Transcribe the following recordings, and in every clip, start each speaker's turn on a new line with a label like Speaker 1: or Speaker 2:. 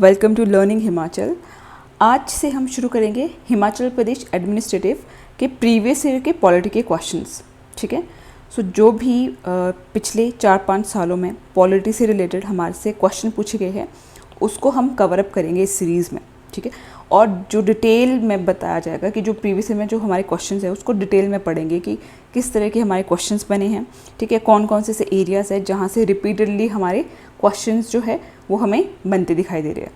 Speaker 1: Welcome to learning Himachal. आज से हम शुरू करेंगे हिमाचल प्रदेश एडमिनिस्ट्रेटिव के प्रीवियस ईयर के पॉलिटी के क्वेश्चंस। ठीक है, सो जो भी पिछले 4-5 सालों में पॉलिटी से रिलेटेड हमारे से क्वेश्चन पूछे गए हैं उसको हम कवर अप करेंगे इस सीरीज़ में। ठीक है, और जो डिटेल में बताया जाएगा कि जो प्रीवियस ईयर में जो हमारे क्वेश्चंस है उसको डिटेल में पढ़ेंगे कि किस तरह के हमारे क्वेश्चंस बने हैं। ठीक है, कौन कौन से एरियाज़ है जहाँ से रिपीटेडली हमारे क्वेश्चंस जो है वो हमें बनते दिखाई दे रहे हैं।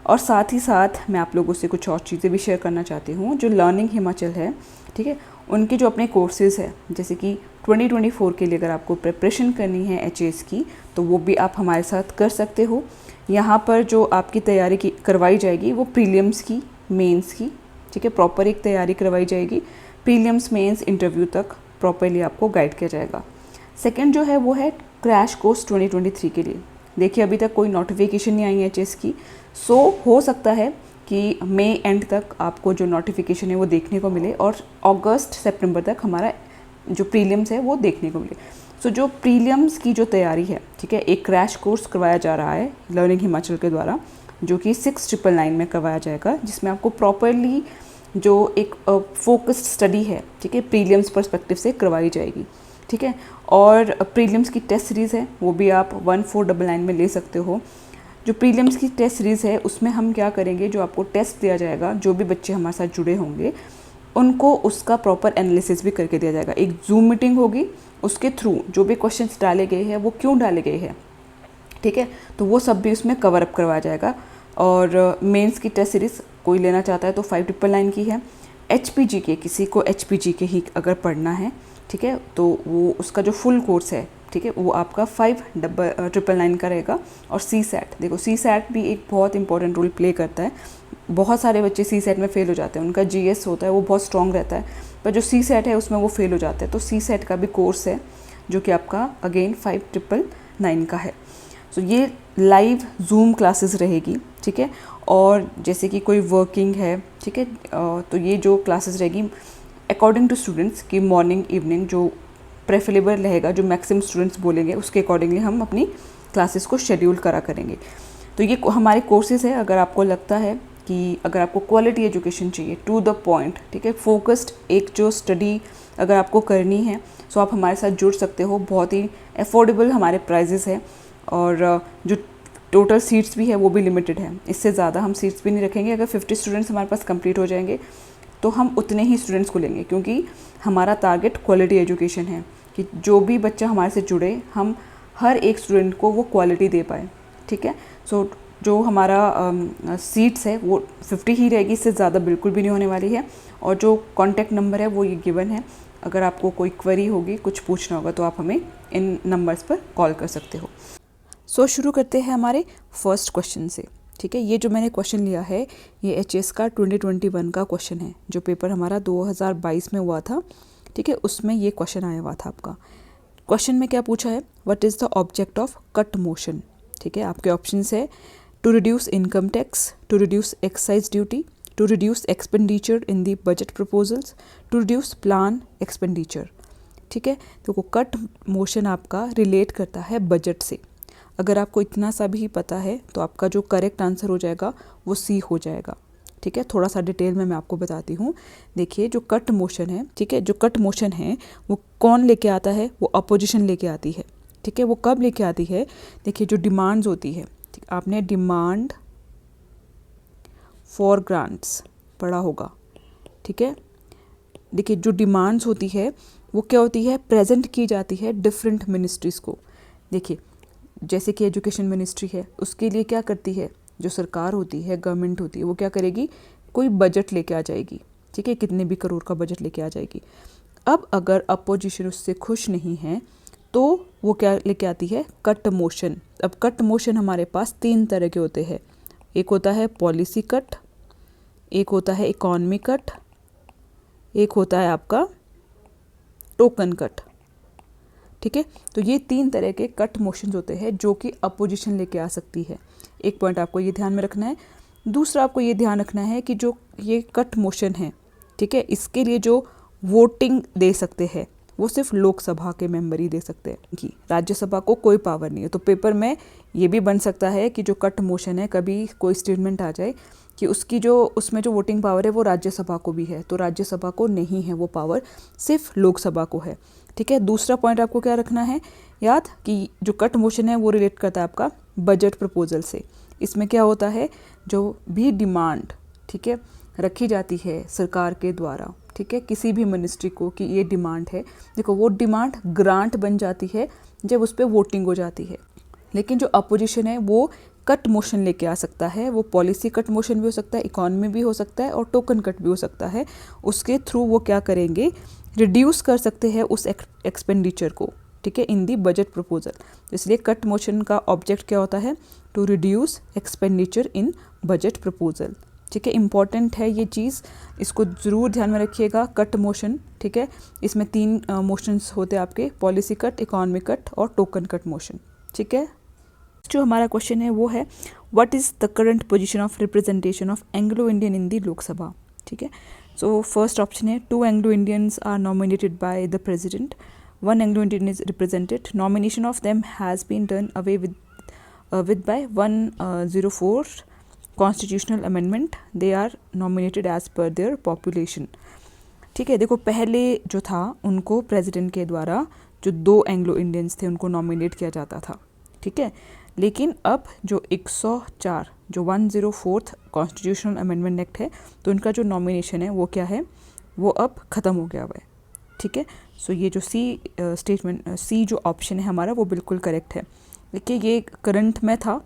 Speaker 1: और साथ ही साथ मैं आप लोगों से कुछ और चीज़ें भी शेयर करना चाहती हूँ। जो लर्निंग हिमाचल है, ठीक है, उनके जो अपने कोर्सेज़ है, जैसे कि 2024 के लिए अगर आपको प्रिपरेशन करनी है एचएएस की तो वो भी आप हमारे साथ कर सकते हो। यहाँ पर जो आपकी तैयारी की करवाई जाएगी वो प्रीलिम्स की, मेंस की, ठीक है, प्रॉपर एक तैयारी करवाई जाएगी। प्रीलिम्स, मेंस, इंटरव्यू तक प्रॉपरली आपको गाइड किया जाएगा। सेकंड जो है वो है क्रैश कोर्स 2023 के लिए। देखिए अभी तक कोई नोटिफिकेशन नहीं आई है एचएएस की, सो हो सकता है कि मई एंड तक आपको जो नोटिफिकेशन है वो देखने को मिले और अगस्त सितंबर तक हमारा जो प्रीलिम्स है वो देखने को मिले। सो जो प्रीलिम्स की जो तैयारी है, ठीक है, एक क्रैश कोर्स करवाया जा रहा है लर्निंग हिमाचल के द्वारा, जो कि 6999 में करवाया जाएगा, जिसमें आपको प्रॉपरली जो एक फोकस्ड स्टडी है, ठीक है, प्रीलिम्स पर्सपेक्टिव से करवाई जाएगी। ठीक है, और प्रीलिम्स की टेस्ट सीरीज़ है वो भी आप 1499 में ले सकते हो। जो प्रीलिम्स की टेस्ट सीरीज़ है उसमें हम क्या करेंगे, जो आपको टेस्ट दिया जाएगा, जो भी बच्चे हमारे साथ जुड़े होंगे उनको उसका प्रॉपर एनालिसिस भी करके दिया जाएगा। एक जूम मीटिंग होगी, उसके थ्रू जो भी क्वेश्चंस डाले गए हैं वो क्यों डाले गए हैं, ठीक है, तो वो सब भी उसमें कवर अप करवाया जाएगा। और मेंस की टेस्ट सीरीज़ कोई लेना चाहता है तो 5999 की है। एचपीजी के, किसी को एचपीजी के ही अगर पढ़ना है, ठीक है, तो वो उसका जो फुल कोर्स है, ठीक है, वो आपका 5999 का रहेगा। और सी सैट, देखो सी सैट भी एक बहुत इंपॉर्टेंट रोल प्ले करता है। बहुत सारे बच्चे सी सैट में फ़ेल हो जाते हैं, उनका जीएस होता है वो बहुत स्ट्रॉन्ग रहता है, पर जो सी सैट है उसमें वो फ़ेल हो जाते हैं। तो सी सैट का भी कोर्स है जो कि आपका अगेन 5999 का है। सो ये लाइव जूम क्लासेस रहेगी, ठीक है, और जैसे कि कोई वर्किंग है, ठीक है, तो ये जो क्लासेस रहेगी अकॉर्डिंग टू स्टूडेंट्स की मॉर्निंग इवनिंग जो प्रेफरेबल रहेगा, जो मैक्सिमम स्टूडेंट्स बोलेंगे उसके अकॉर्डिंगली हम अपनी क्लासेस को शेड्यूल करा करेंगे। तो ये हमारे कोर्सेज़ है। अगर आपको लगता है कि अगर आपको क्वालिटी एजुकेशन चाहिए, टू द पॉइंट, ठीक है, फोकस्ड एक जो स्टडी अगर आपको करनी है, सो आप हमारे साथ जुड़ सकते हो। बहुत ही अफोर्डेबल हमारे प्राइजेस है और जो टोटल सीट्स भी है वो भी लिमिटेड है। इससे ज़्यादा हम सीट्स भी नहीं रखेंगे। अगर 50 स्टूडेंट्स हमारे पास कंप्लीट हो जाएंगे तो हम उतने ही स्टूडेंट्स को लेंगे, क्योंकि हमारा टारगेट क्वालिटी एजुकेशन है कि जो भी बच्चा हमारे से जुड़े हम हर एक स्टूडेंट को वो क्वालिटी दे पाए। ठीक है, सो जो हमारा सीट्स है वो 50 ही रहेगी, इससे ज़्यादा बिल्कुल भी नहीं होने वाली है। और जो कॉन्टैक्ट नंबर है वो ये गिवन है। अगर आपको कोई क्वेरी होगी, कुछ पूछना होगा तो आप हमें इन नंबर्स पर कॉल कर सकते हो। सो शुरू करते हैं हमारे फर्स्ट क्वेश्चन से। ठीक है, ये जो मैंने क्वेश्चन लिया है ये एचएस का 2021 का क्वेश्चन है, जो पेपर हमारा 2022 में हुआ था। ठीक है, उसमें ये क्वेश्चन आया हुआ था आपका। क्वेश्चन में क्या पूछा है, what is the object of cut motion. ठीक है, आपके ऑप्शंस है to reduce income tax, to reduce excise duty, to reduce expenditure in the budget proposals, to reduce plan expenditure. ठीक है, तो कट मोशन आपका रिलेट करता है बजट से। अगर आपको इतना सा भी पता है तो आपका जो करेक्ट आंसर हो जाएगा वो सी हो जाएगा। ठीक है, थोड़ा सा डिटेल में मैं आपको बताती हूँ। देखिए जो कट मोशन है, ठीक है, जो कट मोशन है वो कौन लेके आता है, वो अपोजिशन लेके आती है। ठीक है, वो कब लेके आती है, देखिए जो डिमांड्स होती है, ठीक, आपने डिमांड फॉर ग्रांट्स पढ़ा होगा। ठीक है, देखिए जो डिमांड्स होती है वो क्या होती है, प्रेजेंट की जाती है डिफरेंट मिनिस्ट्रीज़ को। देखिए जैसे कि एजुकेशन मिनिस्ट्री है, उसके लिए क्या करती है, जो सरकार होती है, गवर्नमेंट होती है, वो क्या करेगी, कोई बजट लेके आ जाएगी। ठीक है, कितने भी करोड़ का बजट लेके आ जाएगी। अब अगर अपोजिशन उससे खुश नहीं है तो वो क्या लेके आती है, कट मोशन। अब कट मोशन हमारे पास 3 तरह के होते हैं। एक होता है पॉलिसी कट, एक होता है इकॉनमी कट, एक होता है आपका टोकन कट। ठीक है, तो ये 3 तरह के कट मोशंस होते हैं जो कि अपोजिशन लेके आ सकती है। एक पॉइंट आपको ये ध्यान में रखना है। दूसरा आपको ये ध्यान रखना है कि जो ये कट मोशन है, ठीक है, इसके लिए जो वोटिंग दे सकते हैं वो सिर्फ लोकसभा के मेंबर ही दे सकते हैं कि राज्यसभा को कोई पावर नहीं है। तो पेपर में ये भी बन सकता है कि जो कट मोशन है, कभी कोई स्टेटमेंट आ जाए कि उसकी जो उसमें जो वोटिंग पावर है वो राज्यसभा को भी है, तो राज्यसभा को नहीं है वो पावर, सिर्फ लोकसभा को है। ठीक है, दूसरा पॉइंट आपको क्या रखना है याद कि जो कट मोशन है वो रिलेट करता है आपका बजट प्रपोजल से। इसमें क्या होता है, जो भी डिमांड ठीक है रखी जाती है सरकार के द्वारा, ठीक है, किसी भी मिनिस्ट्री को कि ये डिमांड है, देखो वो डिमांड ग्रांट बन जाती है जब उस पर वोटिंग हो जाती है। लेकिन जो अपोजिशन है वो कट मोशन लेके आ सकता है, वो पॉलिसी कट मोशन भी हो सकता है, इकोनॉमी भी हो सकता है और टोकन कट भी हो सकता है। उसके थ्रू वो क्या करेंगे, रिड्यूस कर सकते हैं उस एक्सपेंडिचर को, ठीक है, इन दी बजट प्रपोजल। इसलिए कट मोशन का ऑब्जेक्ट क्या होता है, to reduce expenditure in budget proposal. ठीक है, इंपॉर्टेंट है ये चीज़, इसको ज़रूर ध्यान में रखिएगा। कट मोशन, ठीक है, इसमें 3 मोशंस होते हैं आपके, पॉलिसी कट, इकोनॉमिक कट और टोकन कट मोशन। ठीक है, जो हमारा क्वेश्चन है वो है what is the current position of representation of Anglo Indian in the Lok Sabha. ठीक है, सो फर्स्ट ऑप्शन है 2 Anglo Indians are nominated by the president, 1 Anglo Indian is represented, nomination of them has been done away with by 104 constitutional amendment, they are nominated as per their population. ठीक है, देखो पहले जो था उनको president के द्वारा जो 2 एंग्लो इंडियंस थे उनको नॉमिनेट किया जाता था। ठीक है, लेकिन अब जो 104 जो 104th कॉन्स्टिट्यूशनल अमेंडमेंट एक्ट है, तो उनका जो नॉमिनेशन है वो क्या है, वो अब ख़त्म हो गया हुआ है। ठीक है, सो ये जो सी जो ऑप्शन है हमारा वो बिल्कुल करेक्ट है। देखिए ये करंट में था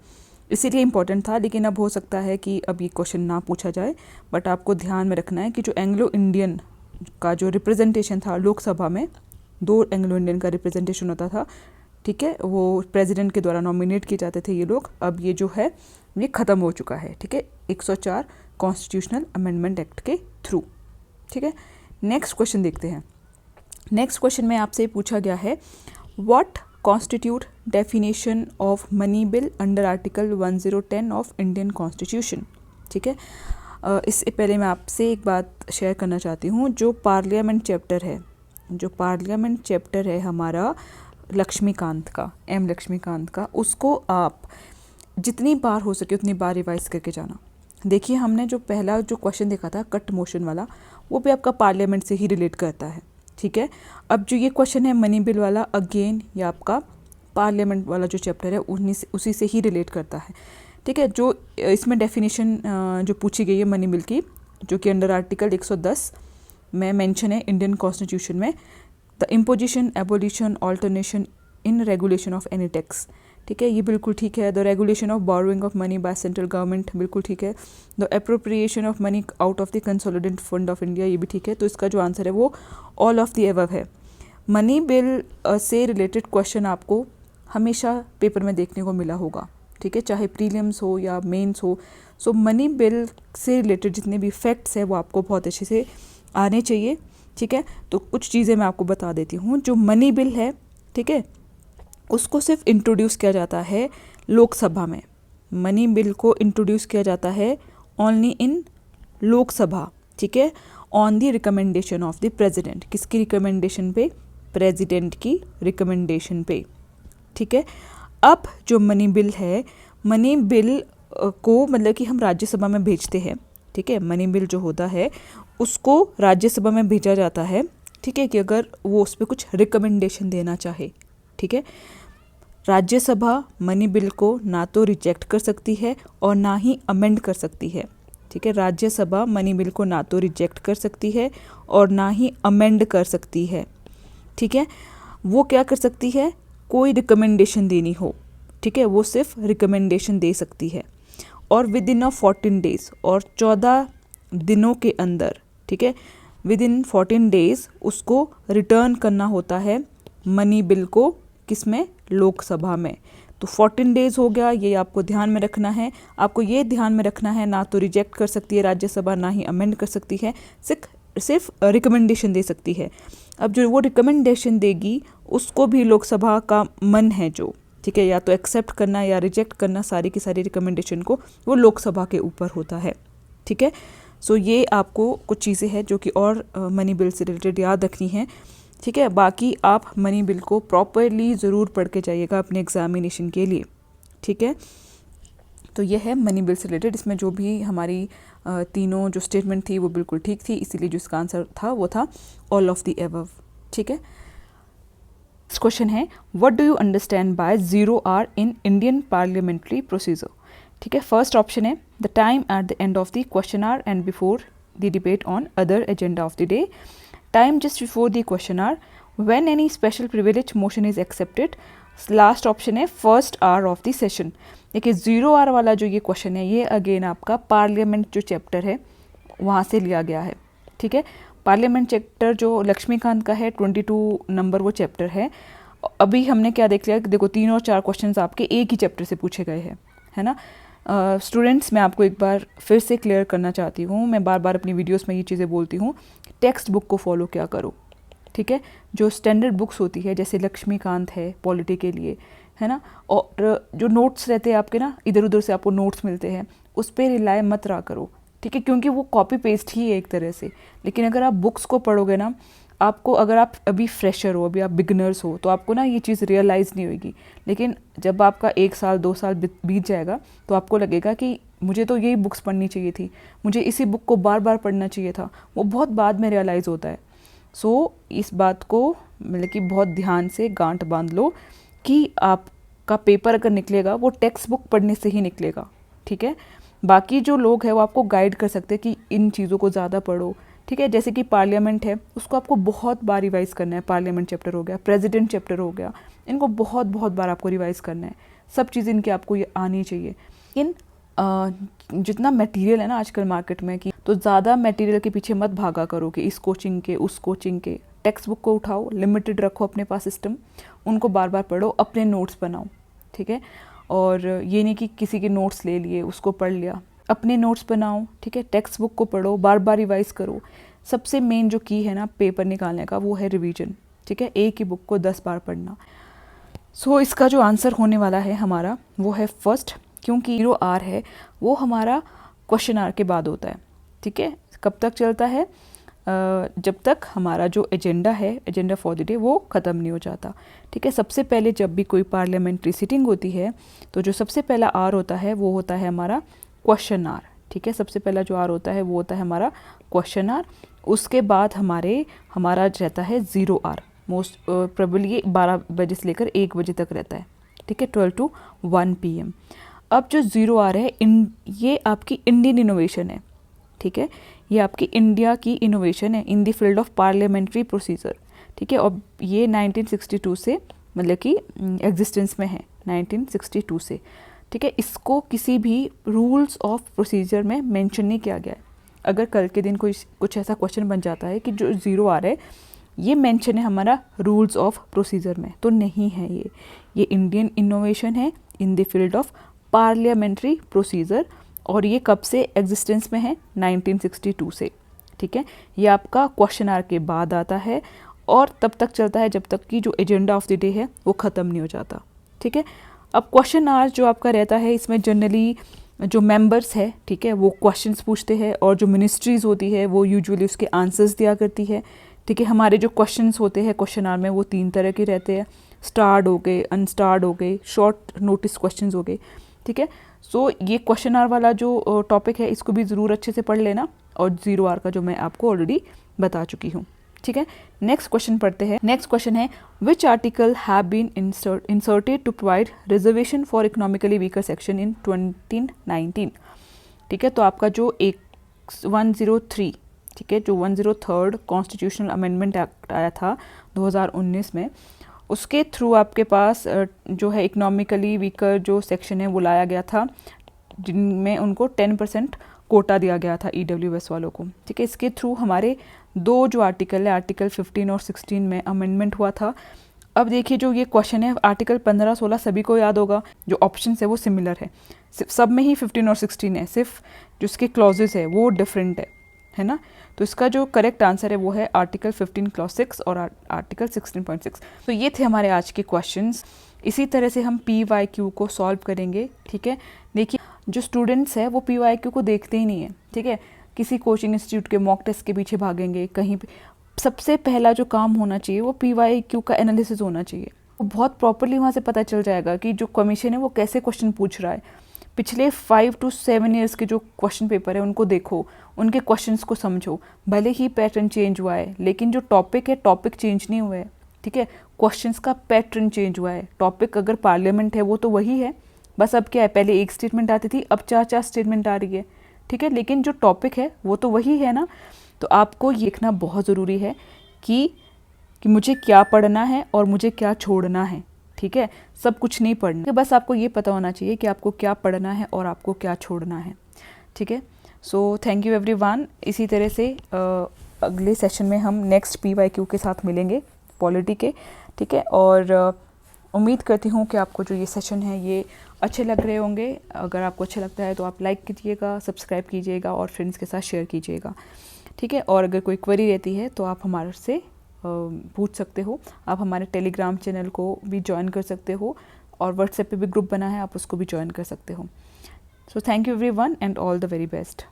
Speaker 1: इसीलिए इम्पोर्टेंट था, लेकिन अब हो सकता है कि अब ये क्वेश्चन ना पूछा जाए, बट आपको ध्यान में रखना है कि जो एंग्लो इंडियन का जो रिप्रेजेंटेशन था लोकसभा में, 2 एंग्लो इंडियन का रिप्रेजेंटेशन होता था। ठीक है, वो प्रेसिडेंट के द्वारा नॉमिनेट किए जाते थे ये लोग, अब ये जो है ये ख़त्म हो चुका है। ठीक है, 104 कॉन्स्टिट्यूशनल अमेंडमेंट एक्ट के थ्रू। ठीक है, नेक्स्ट क्वेश्चन देखते हैं। नेक्स्ट क्वेश्चन में आपसे पूछा गया है what constitute definition of money bill under article 1010 of Indian constitution. ठीक है, इससे पहले मैं आपसे एक बात शेयर करना चाहती हूँ। जो पार्लियामेंट चैप्टर है हमारा लक्ष्मीकांत का, एम लक्ष्मीकांत का, उसको आप जितनी बार हो सके उतनी बार रिवाइज करके जाना। देखिए हमने जो पहला जो क्वेश्चन देखा था कट मोशन वाला, वो भी आपका पार्लियामेंट से ही रिलेट करता है। ठीक है, अब जो ये क्वेश्चन है मनी बिल वाला, अगेन ये आपका पार्लियामेंट वाला जो चैप्टर है उसी से ही रिलेट करता है। ठीक है, जो इसमें डेफिनेशन जो पूछी गई है मनी बिल की, जो कि अंडर आर्टिकल 110 में मेंशन है इंडियन कॉन्स्टिट्यूशन में, the imposition, abolition, alternation in regulation of any tax. ठीक है, ये बिल्कुल ठीक है। The regulation of borrowing of money by central government, बिल्कुल ठीक है। The appropriation of money out of the consolidated fund of India, ये भी ठीक है। तो इसका जो आंसर है वो ऑल ऑफ द एबव है। मनी बिल से रिलेटेड क्वेश्चन आपको हमेशा पेपर में देखने को मिला होगा। ठीक है, चाहे प्रीलिम्स हो या मेंस हो। सो मनी बिल से रिलेटेड जितने भी फैक्ट्स हैं वो आपको बहुत अच्छे से आने चाहिए। ठीक है, तो कुछ चीज़ें मैं आपको बता देती हूँ। जो मनी बिल है, ठीक है, उसको सिर्फ इंट्रोड्यूस किया जाता है लोकसभा में। मनी बिल को इंट्रोड्यूस किया जाता है ओनली इन लोकसभा। ठीक है, on the recommendation of the president. किसकी रिकमेंडेशन पे? प्रेसिडेंट की रिकमेंडेशन पे। ठीक है, अब जो मनी बिल है, मनी बिल को मतलब कि हम राज्यसभा में भेजते हैं। ठीक है, मनी बिल जो होता है उसको राज्यसभा में भेजा जाता है। ठीक है, कि अगर वो उस पर कुछ रिकमेंडेशन देना चाहे। ठीक है, राज्यसभा मनी बिल को ना तो रिजेक्ट कर सकती है और ना ही अमेंड कर सकती है। ठीक है, राज्यसभा मनी बिल को ना तो रिजेक्ट कर सकती है और ना ही अमेंड कर सकती है। ठीक है, वो क्या कर सकती है? कोई रिकमेंडेशन देनी हो, ठीक है, वो सिर्फ रिकमेंडेशन दे सकती है, और विद इन 14 डेज, और 14 दिनों के अंदर, ठीक है, विद इन 14 डेज उसको रिटर्न करना होता है मनी बिल को। किसमें? लोकसभा में। तो 14 डेज हो गया, ये आपको ध्यान में रखना है। आपको ये ध्यान में रखना है ना तो रिजेक्ट कर सकती है राज्यसभा, ना ही अमेंड कर सकती है, सिर्फ रिकमेंडेशन दे सकती है। अब जो वो रिकमेंडेशन देगी उसको भी लोकसभा का मन है जो, ठीक है, या तो एक्सेप्ट करना या रिजेक्ट करना, सारी की सारी रिकमेंडेशन को वो लोकसभा के ऊपर होता है। ठीक है, सो ये आपको कुछ चीज़ें हैं जो कि और मनी बिल से रिलेटेड याद रखनी है। ठीक है। बाकी आप मनी बिल को प्रॉपरली ज़रूर पढ़ के जाइएगा अपने एग्जामिनेशन के लिए, ठीक है। तो ये है मनी बिल से रिलेटेड। इसमें जो भी हमारी तीनों जो स्टेटमेंट थी वो बिल्कुल ठीक थी, इसीलिए जो इसका आंसर था वो था ऑल ऑफ द एबव, ठीक है। नेक्स्ट क्वेश्चन है what do you understand by 0R in Indian parliamentary procedure, ठीक है। फर्स्ट ऑप्शन है the time at the end of the question hour and before the debate on other agenda of the day, time just before the question hour, when any special privilege motion is accepted, last option है first hour of the session. देखिए 0R वाला जो ये question है ये again आपका parliament जो chapter है वहाँ से लिया गया है, ठीक है। पार्लियामेंट चैप्टर जो लक्ष्मीकांत का है 22 नंबर वो चैप्टर है। अभी हमने क्या देख लिया कि देखो 3 और 4 क्वेश्चंस आपके एक ही चैप्टर से पूछे गए हैं, है ना। स्टूडेंट्स मैं आपको एक बार फिर से क्लियर करना चाहती हूँ, मैं बार बार अपनी वीडियोस में ये चीज़ें बोलती हूँ, टेक्स्ट बुक को फॉलो क्या करो, ठीक है। जो स्टैंडर्ड बुक्स होती है जैसे लक्ष्मीकांत है पॉलिटी के लिए, है ना, और जो नोट्स रहते हैं आपके ना, इधर उधर से आपको नोट्स मिलते हैं, उस पर रिलाय मत रहा करो, ठीक है, क्योंकि वो कॉपी पेस्ट ही है एक तरह से। लेकिन अगर आप बुक्स को पढ़ोगे ना, आपको, अगर आप अभी फ्रेशर हो, अभी आप बिगनर्स हो, तो आपको ना ये चीज़ रियलाइज़ नहीं होगी। लेकिन जब आपका 1 साल 2 साल बीत जाएगा तो आपको लगेगा कि मुझे तो यही बुक्स पढ़नी चाहिए थी, मुझे इसी बुक को बार बार पढ़ना चाहिए था। वो बहुत बाद में रियलाइज़ होता है। सो इस बात को मतलब कि बहुत ध्यान से गांठ बांध लो कि आपका पेपर अगर निकलेगा वो टेक्स्ट बुक पढ़ने से ही निकलेगा, ठीक है। बाकी जो लोग हैं वो आपको गाइड कर सकते हैं कि इन चीज़ों को ज़्यादा पढ़ो, ठीक है। जैसे कि पार्लियामेंट है उसको आपको बहुत बार रिवाइज करना है, पार्लियामेंट चैप्टर हो गया, प्रेसिडेंट चैप्टर हो गया, इनको बहुत बहुत बार आपको रिवाइज करना है। सब चीज़ें इनकी आपको ये आनी चाहिए। इन जितना मटेरियल है ना आजकल मार्केट में, कि तो ज़्यादा मटेरियल के पीछे मत भागा करो कि इस कोचिंग के उस कोचिंग के। टेक्स्ट बुक को उठाओ, लिमिटेड रखो अपने पास सिस्टम, उनको बार बार पढ़ो, अपने नोट्स बनाओ, ठीक है। और ये नहीं कि किसी के नोट्स ले लिए उसको पढ़ लिया, अपने नोट्स बनाओ, ठीक है। टेक्स्ट बुक को पढ़ो, बार बार रिवाइज करो। सबसे मेन जो की है ना पेपर निकालने का वो है रिवीजन, ठीक है। एक ही बुक को 10 बार पढ़ना। सो इसका जो आंसर होने वाला है हमारा वो है फर्स्ट, क्योंकि 0R है वो हमारा क्वेश्चन आर के बाद होता है, ठीक है। कब तक चलता है? जब तक हमारा जो एजेंडा है, एजेंडा फॉर द डे, वो ख़त्म नहीं हो जाता, ठीक है। सबसे पहले जब भी कोई पार्लियामेंट्री सिटिंग होती है तो जो सबसे पहला आर होता है वो होता है हमारा क्वेश्चन आर, ठीक है। सबसे पहला जो आर होता है वो होता है हमारा क्वेश्चन आर। उसके बाद हमारा रहता है 0R, मोस्ट प्रोबेबली ये 12 बजे से लेकर 1 बजे तक रहता है, ठीक है, 12 to 1 PM। अब जो 0R है ये आपकी इंडियन इनोवेशन है, ठीक है। ये आपकी इंडिया की इनोवेशन है in the field of parliamentary procedure, ठीक है। और ये 1962 से मतलब कि एग्जिस्टेंस में है 1962 से, ठीक है। इसको किसी भी रूल्स ऑफ प्रोसीजर में मेंशन नहीं किया गया है। अगर कल के दिन कोई कुछ ऐसा क्वेश्चन बन जाता है कि जो 0R है ये मेंशन है हमारा रूल्स ऑफ प्रोसीजर में, तो नहीं है ये इंडियन इनोवेशन है in the field of parliamentary procedure. और ये कब से एग्जिस्टेंस में है? 1962 से, ठीक है। ये आपका क्वेश्चन आर के बाद आता है और तब तक चलता है जब तक कि जो एजेंडा ऑफ द डे है वो ख़त्म नहीं हो जाता, ठीक है। अब क्वेश्चन आर जो आपका रहता है इसमें जनरली जो मेंबर्स है, ठीक है, वो क्वेश्चंस पूछते हैं और जो मिनिस्ट्रीज़ होती है वो यूजुअली उसके आंसर्स दिया करती है, ठीक है। हमारे जो क्वेश्चंस होते हैं क्वेश्चन आर में वो 3 तरह के रहते हैं, स्टार्ड हो गए, अनस्टार्ड हो गए, शॉर्ट नोटिस क्वेश्चंस हो गए, ठीक है। सो ये क्वेश्चन आर वाला जो टॉपिक है इसको भी ज़रूर अच्छे से पढ़ लेना, और 0R का जो मैं आपको ऑलरेडी बता चुकी हूँ, ठीक है। नेक्स्ट क्वेश्चन पढ़ते हैं। नेक्स्ट क्वेश्चन है which article have been inserted to provide reservation for economically weaker section in 2019, ठीक है। तो आपका जो 103, ठीक है, जो 103rd कॉन्स्टिट्यूशनल अमेंडमेंट एक्ट आया था 2019 में, उसके थ्रू आपके पास जो है इकोनॉमिकली वीकर जो सेक्शन है वो लाया गया था, जिनमें उनको 10% कोटा दिया गया था EWS वालों को, ठीक है। इसके थ्रू हमारे 2 जो आर्टिकल है, आर्टिकल 15 और 16 में अमेंडमेंट हुआ था। अब देखिए जो ये क्वेश्चन है आर्टिकल 15, 16 सभी को याद होगा, जो ऑप्शन है वो सिमिलर है, सब में ही 15 और 16 है, सिर्फ जो इसके क्लॉजेज है वो डिफरेंट है ना। तो इसका जो करेक्ट आंसर है वो है आर्टिकल 15 क्लॉज 6 और आर्टिकल 16.6। तो ये थे हमारे आज के क्वेश्चंस। इसी तरह से हम PYQ को सॉल्व करेंगे, ठीक है। देखिए जो स्टूडेंट्स है वो PYQ को देखते ही नहीं है, ठीक है। किसी कोचिंग इंस्टीट्यूट के मॉक टेस्ट के पीछे भागेंगे, कहीं पे सबसे पहला जो काम होना चाहिए वो PYQ का एनालिसिस होना चाहिए। वो बहुत प्रॉपरली वहाँ से पता चल जाएगा कि जो कमीशन है वो कैसे क्वेश्चन पूछ रहा है। पिछले 5 to 7 ईयर्स के जो क्वेश्चन पेपर है उनको देखो, उनके क्वेश्चंस को समझो। भले ही पैटर्न चेंज हुआ है लेकिन जो टॉपिक है टॉपिक चेंज नहीं हुआ है, ठीक है। क्वेश्चंस का पैटर्न चेंज हुआ है। टॉपिक अगर पार्लियामेंट है वो तो वही है, बस अब क्या है, पहले एक स्टेटमेंट आती थी, अब 4 स्टेटमेंट आ रही है, ठीक है। लेकिन जो टॉपिक है वो तो वही है ना। तो आपको ये देखना बहुत ज़रूरी है कि मुझे क्या पढ़ना है और मुझे क्या छोड़ना है, ठीक है। सब कुछ नहीं पढ़ना, बस आपको ये पता होना चाहिए कि आपको क्या पढ़ना है और आपको क्या छोड़ना है, ठीक है। So thank you everyone. इसी तरह से अगले सेशन में हम नेक्स्ट PYQ के साथ मिलेंगे पॉलिटी के, ठीक है। और उम्मीद करती हूँ कि आपको जो ये सेशन है ये अच्छे लग रहे होंगे। अगर आपको अच्छा लगता है तो आप लाइक कीजिएगा, सब्सक्राइब कीजिएगा और फ्रेंड्स के साथ शेयर कीजिएगा, ठीक है। और अगर कोई क्वेरी रहती है तो आप हमारे से पूछ सकते हो। आप हमारे टेलीग्राम चैनल को भी ज्वाइन कर सकते हो और व्हाट्सएप पे भी ग्रुप बना है, आप उसको भी ज्वाइन कर सकते हो। So thank you everyone and all the very best.